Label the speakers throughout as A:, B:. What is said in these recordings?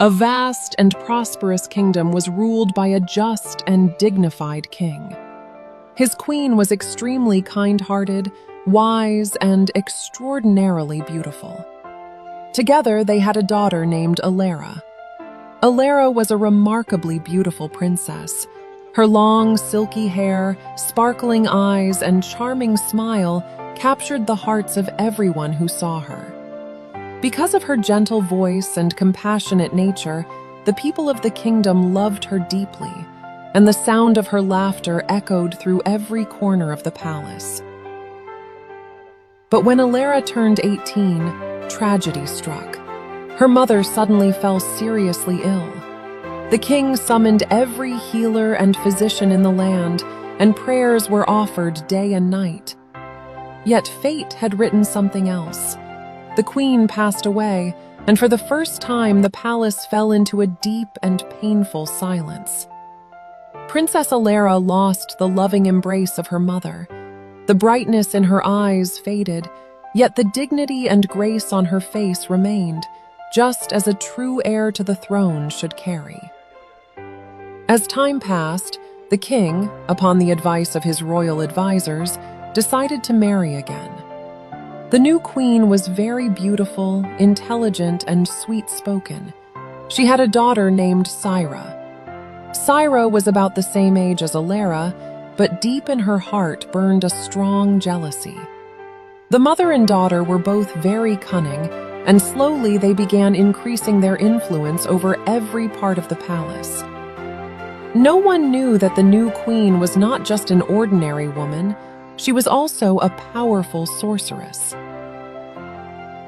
A: A vast and prosperous kingdom was ruled by a just and dignified king. His queen was extremely kind-hearted, wise, and extraordinarily beautiful. Together, they had a daughter named Alara. Alara was a remarkably beautiful princess. Her long, silky hair, sparkling eyes, and charming smile captured the hearts of everyone who saw her. Because of her gentle voice and compassionate nature, the people of the kingdom loved her deeply, and the sound of her laughter echoed through every corner of the palace. But when Alara turned 18, tragedy struck. Her mother suddenly fell seriously ill. The king summoned every healer and physician in the land, and prayers were offered day and night. Yet fate had written something else. The queen passed away, and for the first time the palace fell into a deep and painful silence. Princess Alara lost the loving embrace of her mother. The brightness in her eyes faded, yet the dignity and grace on her face remained, just as a true heir to the throne should carry. As time passed, the king, upon the advice of his royal advisors, decided to marry again. The new queen was very beautiful, intelligent, and sweet-spoken. She had a daughter named Syra. Syra was about the same age as Alara, but deep in her heart burned a strong jealousy. The mother and daughter were both very cunning, and slowly they began increasing their influence over every part of the palace. No one knew that the new queen was not just an ordinary woman, she was also a powerful sorceress.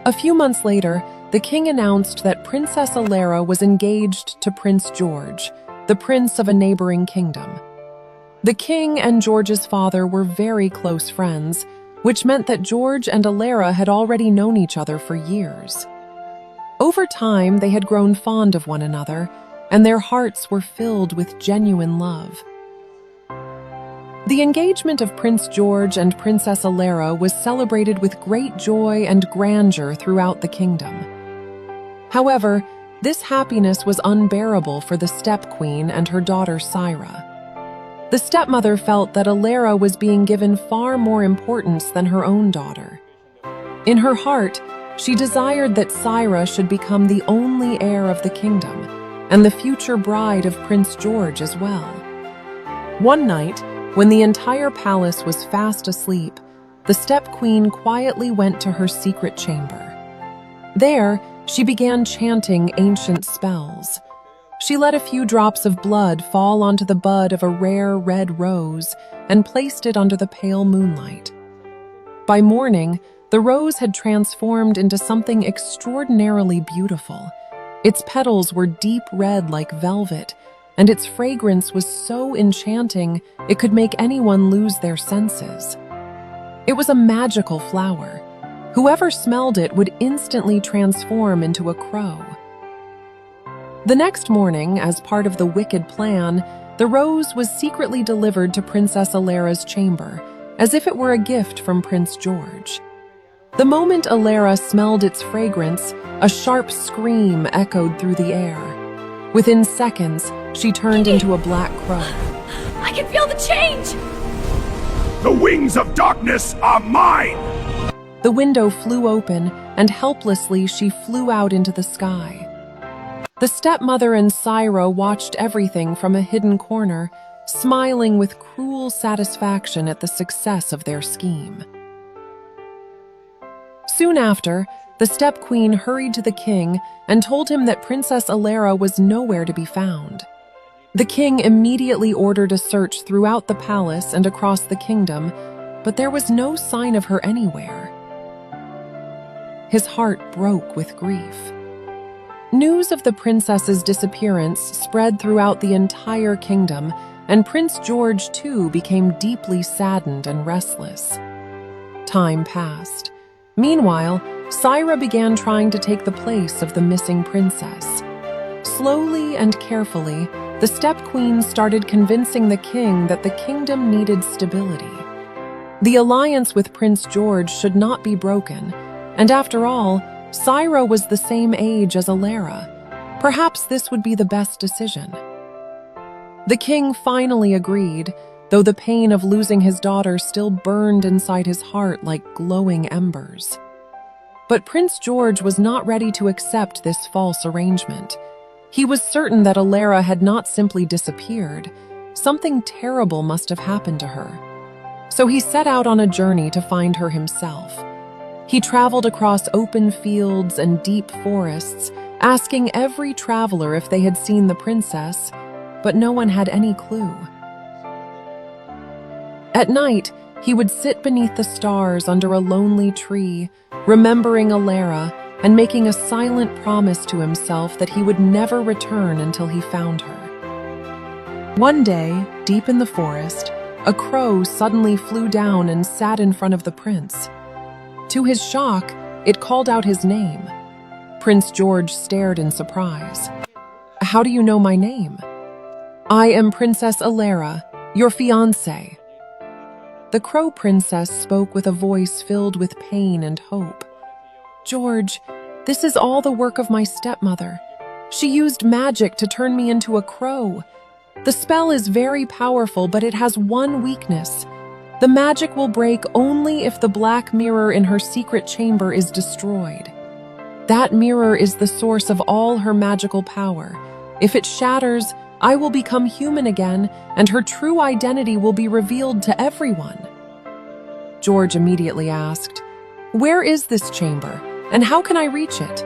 A: A few months later, the king announced that Princess Alara was engaged to Prince George, the prince of a neighboring kingdom. The king and George's father were very close friends, which meant that George and Alara had already known each other for years. Over time, they had grown fond of one another, and their hearts were filled with genuine love. The engagement of Prince George and Princess Alara was celebrated with great joy and grandeur throughout the kingdom. However, this happiness was unbearable for the step-queen and her daughter Syra. The stepmother felt that Alara was being given far more importance than her own daughter. In her heart, she desired that Syra should become the only heir of the kingdom, and the future bride of Prince George as well. One night, when the entire palace was fast asleep, the step-queen quietly went to her secret chamber. There, she began chanting ancient spells. She let a few drops of blood fall onto the bud of a rare red rose and placed it under the pale moonlight. By morning, the rose had transformed into something extraordinarily beautiful. Its petals were deep red like velvet, and its fragrance was so enchanting it could make anyone lose their senses. It was a magical flower. Whoever smelled it would instantly transform into a crow. The next morning, as part of the wicked plan, the rose was secretly delivered to Princess Alara's chamber, as if it were a gift from Prince George. The moment Alara smelled its fragrance, a sharp scream echoed through the air. Within seconds, she turned into a black crow.
B: I can feel the change!
C: The wings of darkness are mine!
A: The window flew open, and helplessly she flew out into the sky. The stepmother and Syra watched everything from a hidden corner, smiling with cruel satisfaction at the success of their scheme. Soon after, the step-queen hurried to the king and told him that Princess Alara was nowhere to be found. The king immediately ordered a search throughout the palace and across the kingdom, but there was no sign of her anywhere. His heart broke with grief. News of the princess's disappearance spread throughout the entire kingdom, and Prince George too became deeply saddened and restless. Time passed. Meanwhile, Syra began trying to take the place of the missing princess. Slowly and carefully, the step-queen started convincing the king that the kingdom needed stability. The alliance with Prince George should not be broken, and after all, Syra was the same age as Alara. Perhaps this would be the best decision. The king finally agreed, though the pain of losing his daughter still burned inside his heart like glowing embers. But Prince George was not ready to accept this false arrangement. He was certain that Alara had not simply disappeared. Something terrible must have happened to her. So he set out on a journey to find her himself. He traveled across open fields and deep forests, asking every traveler if they had seen the princess, but no one had any clue. At night, he would sit beneath the stars under a lonely tree, remembering Alara and making a silent promise to himself that he would never return until he found her. One day, deep in the forest, a crow suddenly flew down and sat in front of the prince. To his shock, it called out his name. Prince George stared in surprise. "How do you know my name?" "I am Princess Alara, your fiancée." The Crow Princess spoke with a voice filled with pain and hope. "George, this is all the work of my stepmother. She used magic to turn me into a crow. The spell is very powerful, but it has one weakness. The magic will break only if the black mirror in her secret chamber is destroyed. That mirror is the source of all her magical power. If it shatters, I will become human again, and her true identity will be revealed to everyone." George immediately asked, "Where is this chamber, and how can I reach it?"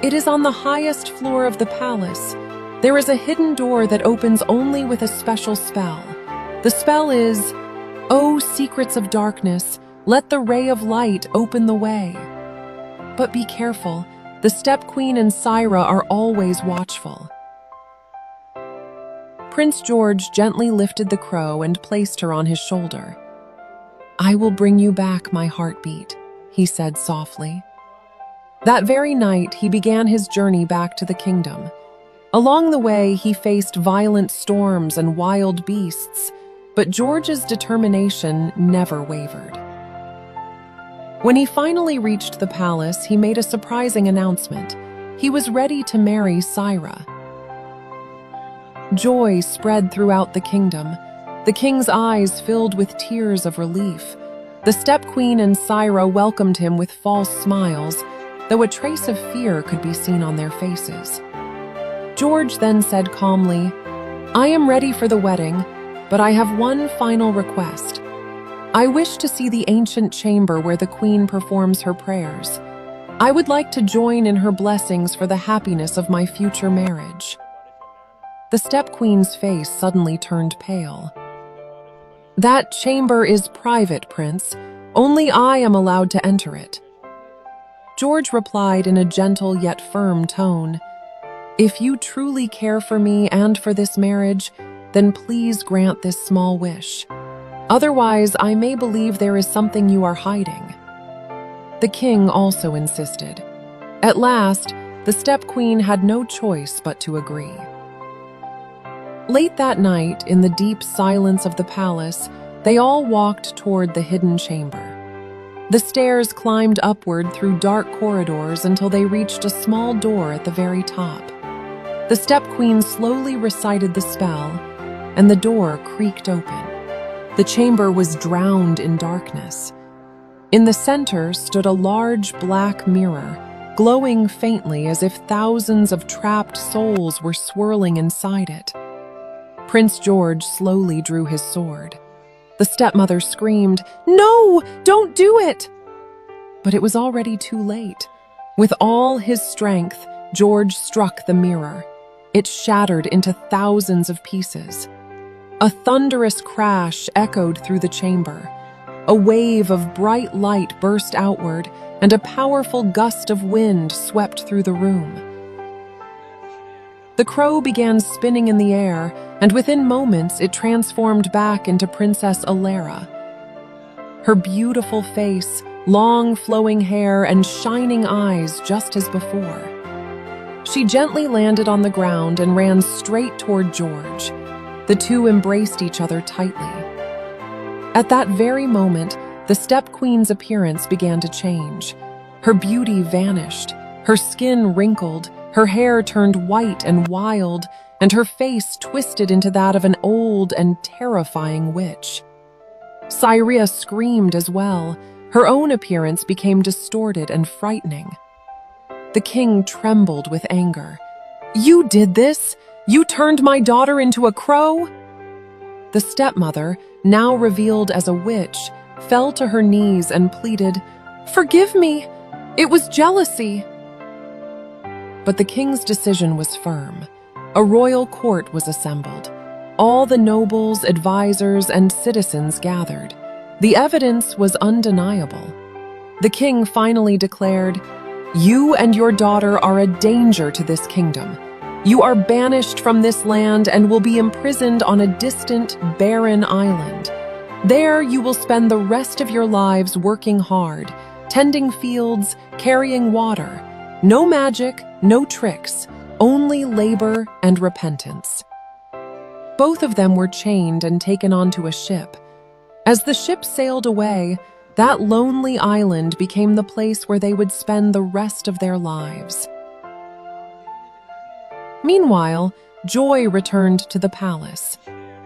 A: "It is on the highest floor of the palace. There is a hidden door that opens only with a special spell. The spell is, 'O secrets of darkness, let the ray of light open the way.' But be careful, the Step Queen and Syra are always watchful." Prince George gently lifted the crow and placed her on his shoulder. "I will bring you back, my heartbeat," he said softly. That very night, he began his journey back to the kingdom. Along the way, he faced violent storms and wild beasts, but George's determination never wavered. When he finally reached the palace, he made a surprising announcement. He was ready to marry Syra. Joy spread throughout the kingdom. The king's eyes filled with tears of relief. The Step Queen and Syra welcomed him with false smiles, though a trace of fear could be seen on their faces. George then said calmly, "I am ready for the wedding, but I have one final request. I wish to see the ancient chamber where the queen performs her prayers. I would like to join in her blessings for the happiness of my future marriage." The Step Queen's face suddenly turned pale. "That chamber is private, Prince. Only I am allowed to enter it." George replied in a gentle yet firm tone, "If you truly care for me and for this marriage, then please grant this small wish. Otherwise, I may believe there is something you are hiding." The king also insisted. At last, the Step Queen had no choice but to agree. Late that night, in the deep silence of the palace, they all walked toward the hidden chamber. The stairs climbed upward through dark corridors until they reached a small door at the very top. The Step Queen slowly recited the spell, and the door creaked open. The chamber was drowned in darkness. In the center stood a large black mirror, glowing faintly as if thousands of trapped souls were swirling inside it. Prince George slowly drew his sword. The stepmother screamed, "No, don't do it!" But it was already too late. With all his strength, George struck the mirror. It shattered into thousands of pieces. A thunderous crash echoed through the chamber. A wave of bright light burst outward, and a powerful gust of wind swept through the room. The crow began spinning in the air, and within moments it transformed back into Princess Alara. Her beautiful face, long flowing hair, and shining eyes just as before. She gently landed on the ground and ran straight toward George. The two embraced each other tightly. At that very moment, the Step Queen's appearance began to change. Her beauty vanished, her skin wrinkled, Her hair turned white and wild, and her face twisted into that of an old and terrifying witch. Syria screamed as well. Her own appearance became distorted and frightening. The king trembled with anger. "You did this? You turned my daughter into a crow?" The stepmother, now revealed as a witch, fell to her knees and pleaded, "Forgive me! It was jealousy!" But the king's decision was firm. A royal court was assembled. All the nobles, advisors, and citizens gathered. The evidence was undeniable. The king finally declared, "You and your daughter are a danger to this kingdom. You are banished from this land and will be imprisoned on a distant, barren island. There you will spend the rest of your lives working hard, tending fields, carrying water. No magic, no tricks, only labor and repentance." Both of them were chained and taken onto a ship. As the ship sailed away, that lonely island became the place where they would spend the rest of their lives. Meanwhile, joy returned to the palace.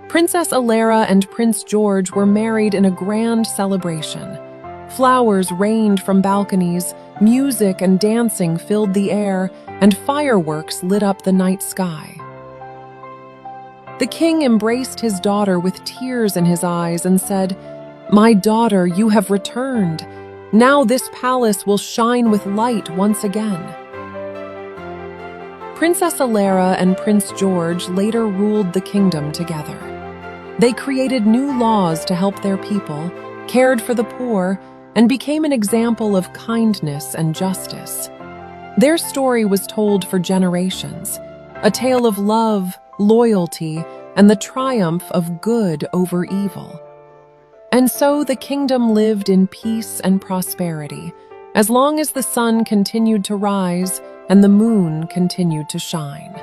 A: Princess Alara and Prince George were married in a grand celebration. Flowers rained from balconies, music and dancing filled the air, and fireworks lit up the night sky. The king embraced his daughter with tears in his eyes and said, "My daughter, you have returned. Now this palace will shine with light once again." Princess Alara and Prince George later ruled the kingdom together. They created new laws to help their people, cared for the poor, and became an example of kindness and justice. Their story was told for generations, a tale of love, loyalty, and the triumph of good over evil. And so the kingdom lived in peace and prosperity, as long as the sun continued to rise and the moon continued to shine.